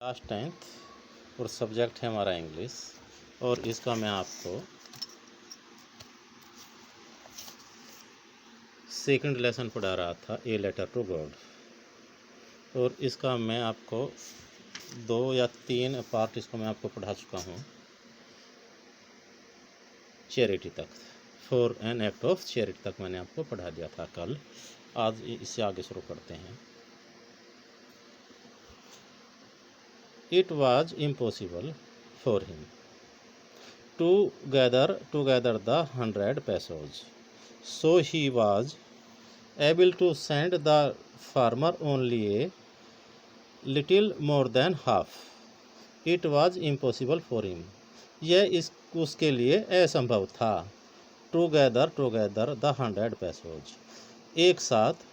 Class 10th और subject है हमारा इंग्लिश। और इसका मैं आपको सेकंड लेसन पढ़ा रहा था, ए लेटर टू गॉड। और इसका मैं आपको 2 या 3 पार्ट इसको मैं आपको पढ़ा चुका हूँ, चैरिटी तक। For an act of charity तक मैंने आपको पढ़ा दिया था कल। आज इससे आगे शुरू करते हैं। It was impossible for him to gather the 100 pesos. So he was able to send the farmer only a little more than half. It was impossible for him. यह उसके लिए असंभव था। Together the 100 pesos. एक साथ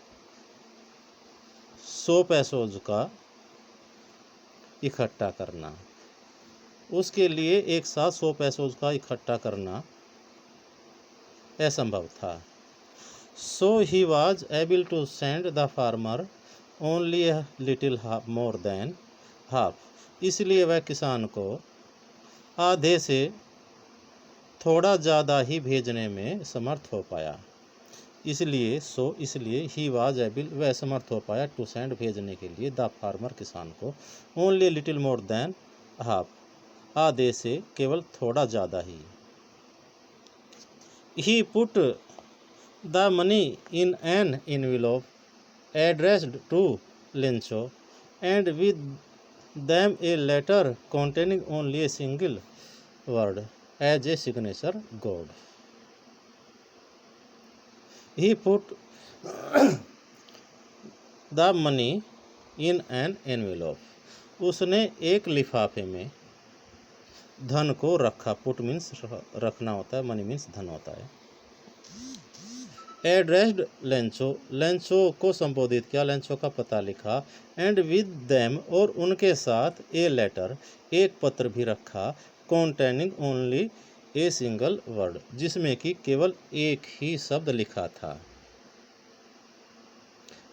100 पैसोज का इकट्ठा करना। उसके लिए एक साथ 100 पैसों का इकट्ठा करना असंभव था। So he was able to send the farmer only a little more than half. इसलिए वह किसान को आधे से थोड़ा ज़्यादा ही भेजने में समर्थ हो पाया। इसलिए ही वॉज एबल, वह समर्थ हो पाया टू सेंड, भेजने के लिए, द फार्मर, किसान को, only little more than half, आधे से केवल थोड़ा ज़्यादा ही। He put the money in an envelope addressed to Lencho, and with them a letter containing only a single word as a signature, God. He put the money in an envelope. उसने एक लिफाफे में धन को रखा। Put means रखना होता है, मनी मीन्स धन होता है। एड्रेस्ड लेंचो, लेंचो को संबोधित किया, लेंचो का पता लिखा। एंड विद देम, और उनके साथ, ए लेटर, एक पत्र भी रखा। Containing only a single word, जिसमें कि केवल एक ही शब्द लिखा था।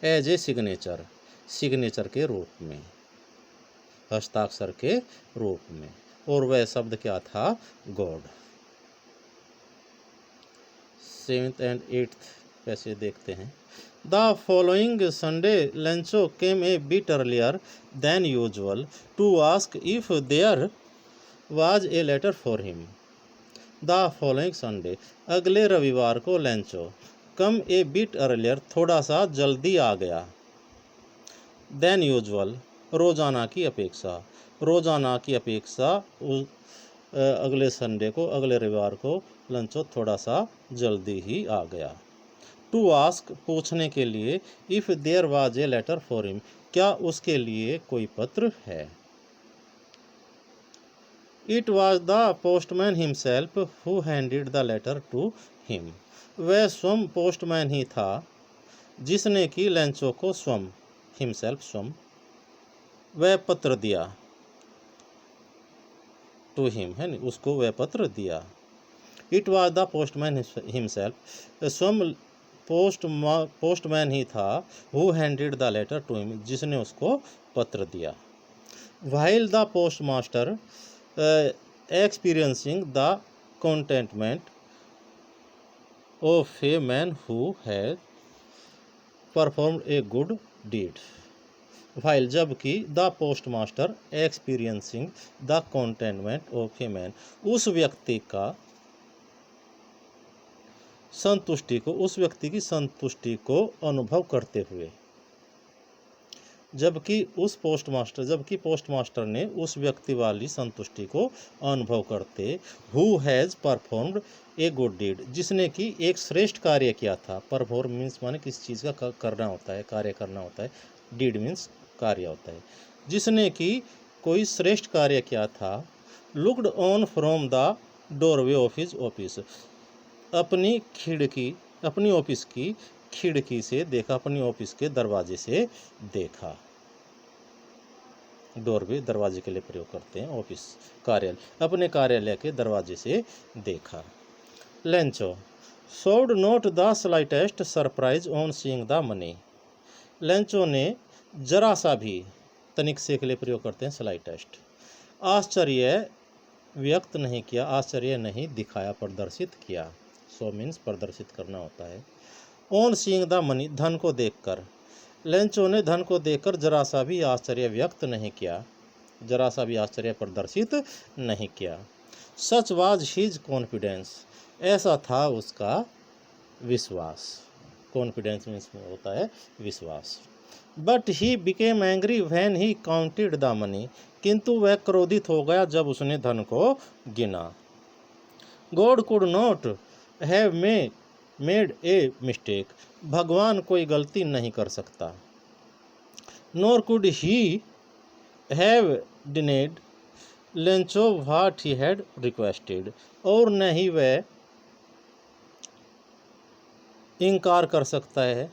एज ए सिग्नेचर, सिग्नेचर के रूप में, हस्ताक्षर के रूप में। और वह शब्द क्या था? गॉड। 7th and 8th पैसे देखते हैं। The following Sunday Lencho came a bit earlier than usual to ask if there was a letter for him. The following Sunday, अगले रविवार को Lencho come a bit earlier, थोड़ा सा जल्दी आ गया। देन यूजुअल, रोजाना की अपेक्षा, रोजाना की अपेक्षा अगले संडे को, अगले रविवार को लंचो थोड़ा सा जल्दी ही आ गया। टू आस्क, पूछने के लिए। If there was a letter for him, क्या उसके लिए कोई पत्र है। It was the postman himself who handed the letter to him. वह स्वयं पोस्टमैन ही था जिसने कि लेंचो को स्वयं, हिमसेल्फ स्वयं, वह पत्र दिया। टू हिम है, उसको वह पत्र दिया। It was the postman himself, स्वयं पोस्टमैन ही था, who handed the letter to him, जिसने उसको पत्र दिया। While the postmaster experiencing the contentment of a man who has performed a good deed. While, जबकि, the postmaster experiencing the contentment of a man, उस व्यक्ति का संतुष्टि को, उस व्यक्ति की संतुष्टि को अनुभव करते हुए, जबकि पोस्ट मास्टर ने उस व्यक्ति वाली संतुष्टि को अनुभव करते, who has performed a good deed, जिसने कि एक श्रेष्ठ कार्य किया था। परफॉर्म मीन्स माने किसी चीज़ का करना होता है, कार्य करना होता है। डीड मीन्स कार्य होता है। जिसने कि कोई श्रेष्ठ कार्य किया था। Looked on from the doorway of his office, अपनी ऑफिस की खिड़की से देखा, अपनी ऑफिस के दरवाजे से देखा। डोरवे दरवाजे के लिए प्रयोग करते हैं, ऑफिस कार्यालय, अपने कार्यालय के दरवाजे से देखा। Lencho showed not the slightest surprise on seeing the money. Lencho ने जरा सा भी तनिक से के लिए प्रयोग करते हैं स्लाइटेस्ट। आश्चर्य व्यक्त नहीं किया, आश्चर्य नहीं दिखाया, प्रदर्शित किया। शो मीन्स प्रदर्शित करना होता है। ऑन सीइंग द मनी, धन को देखकर। लेंचो ने धन को देखकर जरा सा भी आश्चर्य व्यक्त नहीं किया, जरा सा भी आश्चर्य प्रदर्शित नहीं किया। सच वाज हिज कॉन्फिडेंस, ऐसा था उसका विश्वास। कॉन्फिडेंस मीन्स में होता है विश्वास। But he became angry when he counted the money, किंतु वह क्रोधित हो गया जब उसने धन को गिना। God could not have made a mistake, भगवान कोई गलती नहीं कर सकता। Nor could he have denied Lencho what he had requested, और न ही वह इनकार कर सकता है